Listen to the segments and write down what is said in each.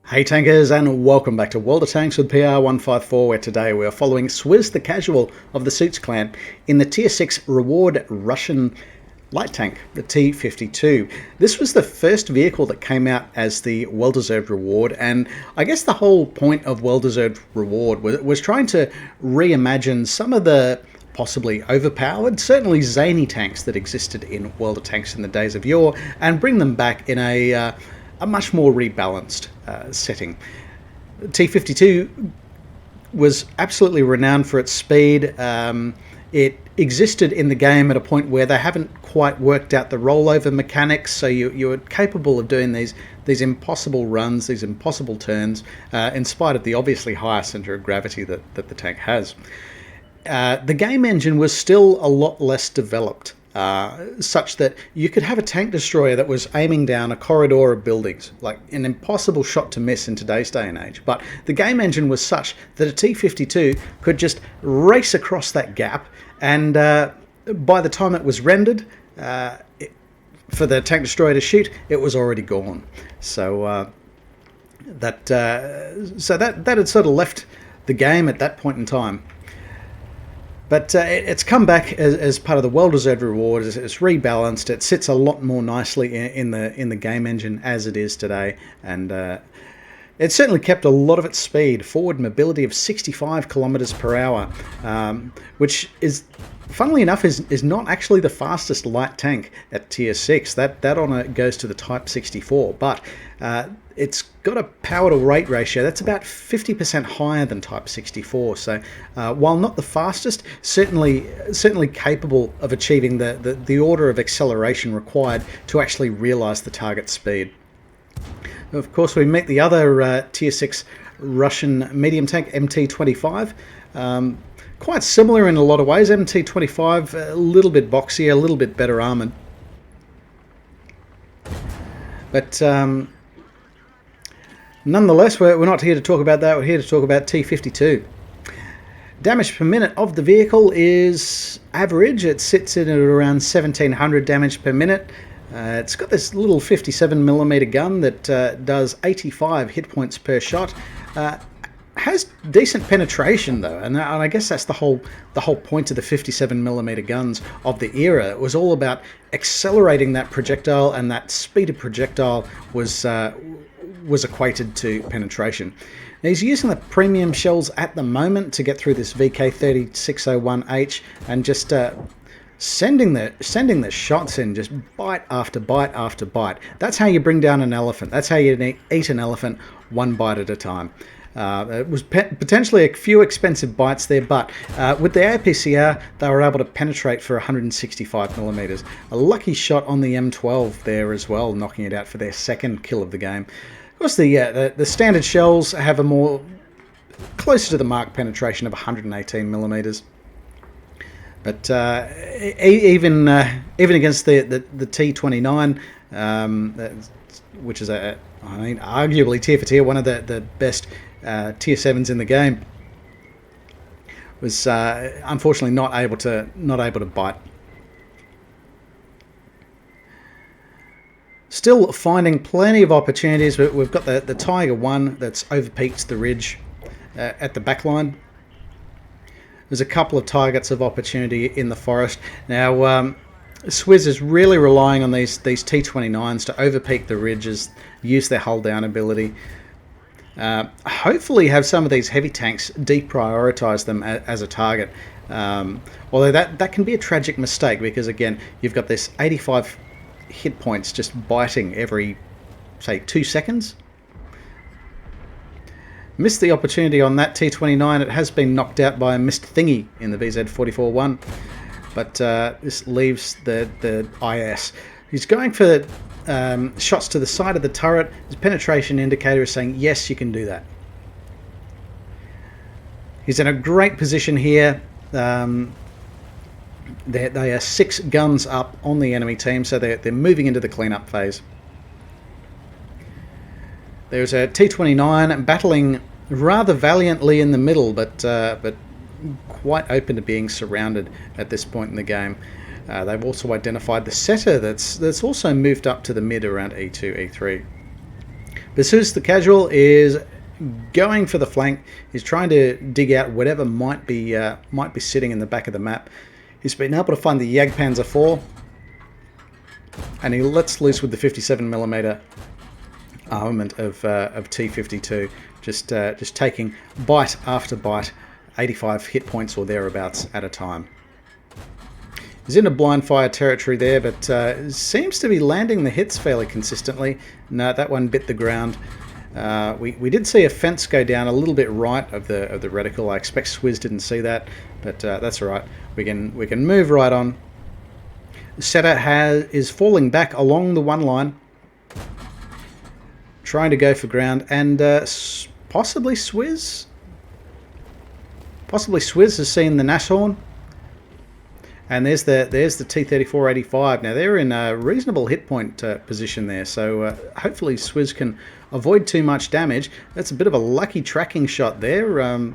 Hey tankers, and welcome back to World of Tanks with PR154, where today we are following Swizz the Casual of the Suits clan in the Tier 6 reward Russian light tank, the T-50-2. This was the first vehicle that came out as the well-deserved reward, and I guess the whole point of well-deserved reward was trying to reimagine some of the possibly overpowered, certainly zany tanks that existed in World of Tanks in the days of yore, and bring them back in a much more rebalanced setting. T-52 was absolutely renowned for its speed. It existed in the game at a point where they haven't quite worked out the rollover mechanics, so you're capable of doing these impossible runs, these impossible turns, in spite of the obviously higher centre of gravity that the tank has. The game engine was still a lot less developed, such that you could have a tank destroyer that was aiming down a corridor of buildings, like an impossible shot to miss in today's day and age. But the game engine was such that a T-52 could just race across that gap, and by the time it was rendered for the tank destroyer to shoot, it was already gone. So that had sort of left the game at that point in time. But it's come back as part of the well-deserved reward. It's rebalanced. It sits a lot more nicely in the game engine as it is today, and it certainly kept a lot of its speed. Forward mobility of 65 kilometers per hour, which is, funnily enough, is not actually the fastest light tank at Tier 6. That honour goes to the Type 64, but it's got a power to weight ratio that's about 50% higher than Type 64. So while not the fastest, certainly capable of achieving the order of acceleration required to actually realise the target speed. Of course, we meet the other Tier 6 Russian medium tank, MT-25. Quite similar in a lot of ways. MT-25, a little bit boxier, a little bit better armoured. But nonetheless, we're not here to talk about that. We're here to talk about T-52. Damage per minute of the vehicle is average. It sits in at around 1700 damage per minute. It's got this little 57mm gun that does 85 hit points per shot. Has decent penetration though, and I guess that's the whole point of the 57mm guns of the era. It was all about accelerating that projectile, and that speed of projectile was equated to penetration. Now, he's using the premium shells at the moment to get through this VK3601H and just sending the shots in, just bite after bite after bite. That's how you bring down an elephant. That's how you eat an elephant, one bite at a time. It was potentially a few expensive bites there, but with the APCR, they were able to penetrate for 165mm. A lucky shot on the M12 there as well, knocking it out for their second kill of the game. Of course, the standard shells have a more closer to the mark penetration of 118mm. But even against the T-29, which is arguably tier for tier, one of the best tier 7s in the game, was unfortunately not able to bite. Still finding plenty of opportunities. We've got the Tiger 1 that's overpeaked the ridge at the back line. There's a couple of targets of opportunity in the forest. Now, Swizz is really relying on these T-29s to overpeak the ridges, use their hull down ability. Hopefully have some of these heavy tanks deprioritize them as a target. Although that can be a tragic mistake, because again, you've got this 85 hit points just biting every, say, 2 seconds. Missed the opportunity on that T-29. It has been knocked out by a missed thingy in the VZ-44-1. But this leaves the IS. He's going for shots to the side of the turret. His penetration indicator is saying, yes, you can do that. He's in a great position here. They are 6 guns up on the enemy team, so they're moving into the cleanup phase. There's a T-29 battling rather valiantly in the middle, but quite open to being surrounded at this point in the game. They've also identified the setter that's also moved up to the mid around E2, E3. Basus the casual is going for the flank. He's trying to dig out whatever might be sitting in the back of the map. He's been able to find the Jagdpanzer IV, and he lets loose with the 57mm armament of T-52, just taking bite after bite, 85 hit points or thereabouts at a time. He's in a blind fire territory there, but seems to be landing the hits fairly consistently. No, that one bit the ground. We did see a fence go down a little bit right of the reticle. I expect Swizz didn't see that, but that's all right. We can move right on. Setter is falling back along the one line, trying to go for ground, and possibly Swizz has seen the Nashorn. And there's the T-34-85. Now they're in a reasonable hit point position there, so hopefully Swizz can avoid too much damage. That's a bit of a lucky tracking shot there.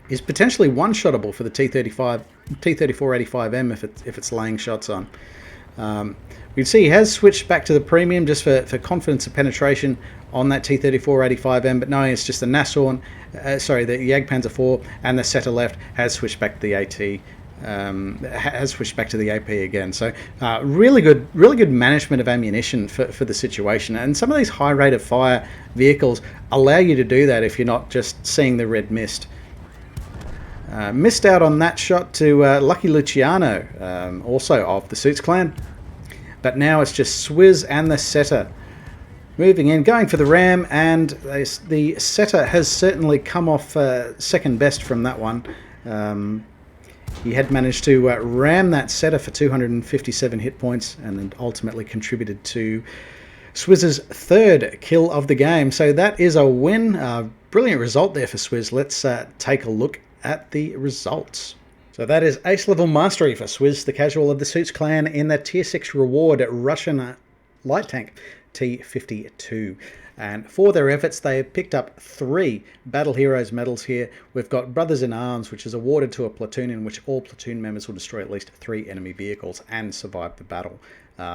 Is potentially one-shottable for the T-34-85M if it's laying shots on. We can see he has switched back to the premium just for confidence of penetration on that T-34-85M, but no, it's just the Nashorn, the Jagdpanzer IV, and the Setter left has switched back to the AT. Has switched back to the AP again. So really good management of ammunition for the situation. And some of these high rate of fire vehicles allow you to do that if you're not just seeing the red mist. Missed out on that shot to Lucky Luciano, also of the Suits clan. But now it's just Swizz and the Setter moving in, going for the ram, and the Setter has certainly come off second best from that one. He had managed to ram that Setter for 257 hit points and then ultimately contributed to Swizz's third kill of the game. So that is a win. Brilliant result there for Swizz. Let's take a look at the results. So that is ace level mastery for Swizz, the casual of the Suits clan, in the tier 6 reward Russian light tank T-50-2. And for their efforts, they have picked up 3 Battle Heroes medals here. We've got Brothers in Arms, which is awarded to a platoon in which all platoon members will destroy at least 3 enemy vehicles and survive the battle.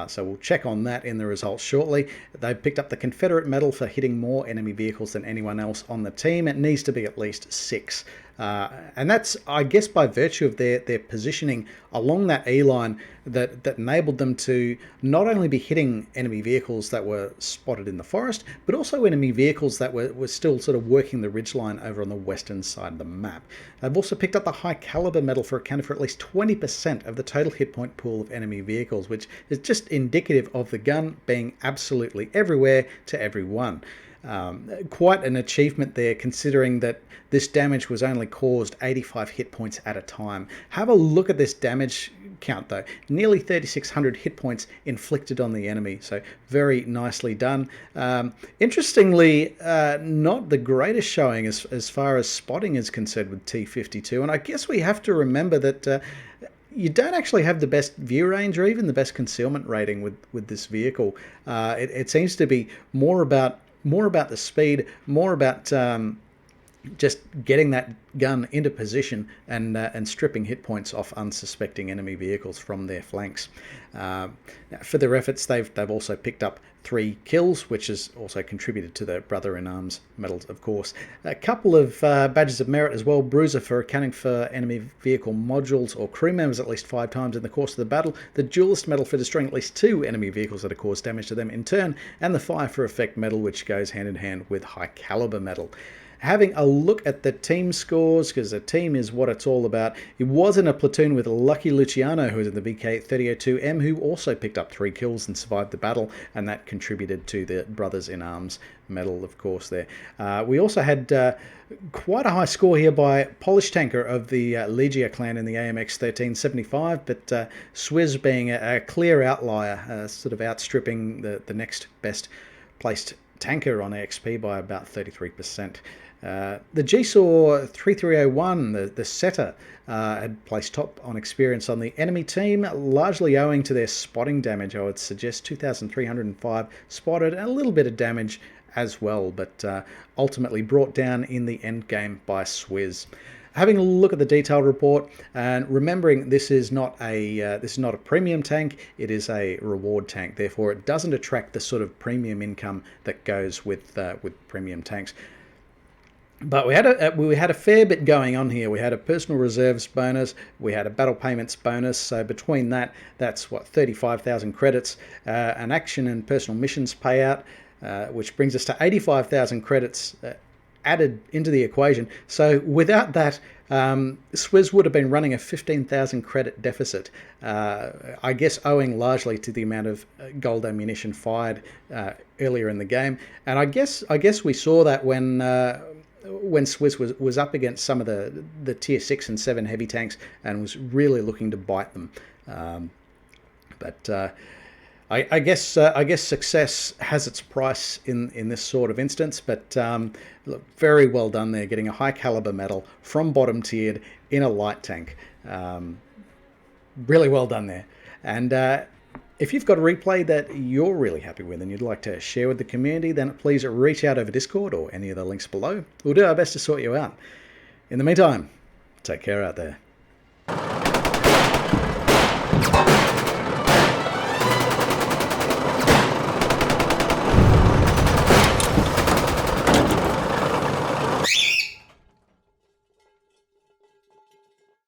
So we'll check on that in the results shortly. They've picked up the Confederate medal for hitting more enemy vehicles than anyone else on the team. It needs to be at least 6. And that's, I guess, by virtue of their positioning along that E-line that enabled them to not only be hitting enemy vehicles that were spotted in the forest, but also enemy vehicles that were still sort of working the ridgeline over on the western side of the map. They've also picked up the high caliber medal for accounting for at least 20% of the total hit point pool of enemy vehicles, which is just indicative of the gun being absolutely everywhere to everyone. Quite an achievement there, considering that this damage was only caused 85 hit points at a time. Have a look at this damage count though. Nearly 3,600 hit points inflicted on the enemy, so very nicely done. Interestingly, not the greatest showing as far as spotting is concerned with T-52, and I guess we have to remember that you don't actually have the best view range or even the best concealment rating with this vehicle. It seems to be more about the speed, more about just getting that gun into position and stripping hit points off unsuspecting enemy vehicles from their flanks. For their efforts, they've also picked up 3 kills, which has also contributed to the Brother-in-Arms medals, of course. A couple of badges of merit as well. Bruiser for accounting for enemy vehicle modules or crew members at least 5 times in the course of the battle. The Duelist medal for destroying at least 2 enemy vehicles that have caused damage to them in turn. And the Fire for Effect medal, which goes hand in hand with High Caliber medal. Having a look at the team scores, because a team is what it's all about. He was in a platoon with Lucky Luciano, who was in the VK-3002M, who also picked up 3 kills and survived the battle, and that contributed to the Brothers in Arms medal, of course, there. We also had quite a high score here by Polish Tanker of the Legia clan in the AMX 1375, but Swizz being a clear outlier, sort of outstripping the next best placed tanker on XP by about 33%. The GSAW 3301, the Setter, had placed top on experience on the enemy team, largely owing to their spotting damage. I would suggest 2,305 spotted and a little bit of damage as well, but ultimately brought down in the end game by Swizz. having a look at the detailed report and remembering this is not a premium tank, it is a reward tank. Therefore, it doesn't attract the sort of premium income that goes with premium tanks. But we had a fair bit going on here. We had a personal reserves bonus, we had a battle payments bonus. So between that's what, 35,000 credits, an action and personal missions payout, which brings us to 85,000 credits added into the equation. So without that, Swizz would have been running a 15,000 credit deficit. I guess owing largely to the amount of gold ammunition fired earlier in the game. And I guess we saw that when Swizz was up against some of the tier 6 and 7 heavy tanks and was really looking to bite them. I guess success has its price in this sort of instance, but look, very well done there, getting a high caliber medal from bottom tiered in a light tank. Really well done there. And if you've got a replay that you're really happy with and you'd like to share with the community, then please reach out over Discord or any of the links below. We'll do our best to sort you out. In the meantime, take care out there.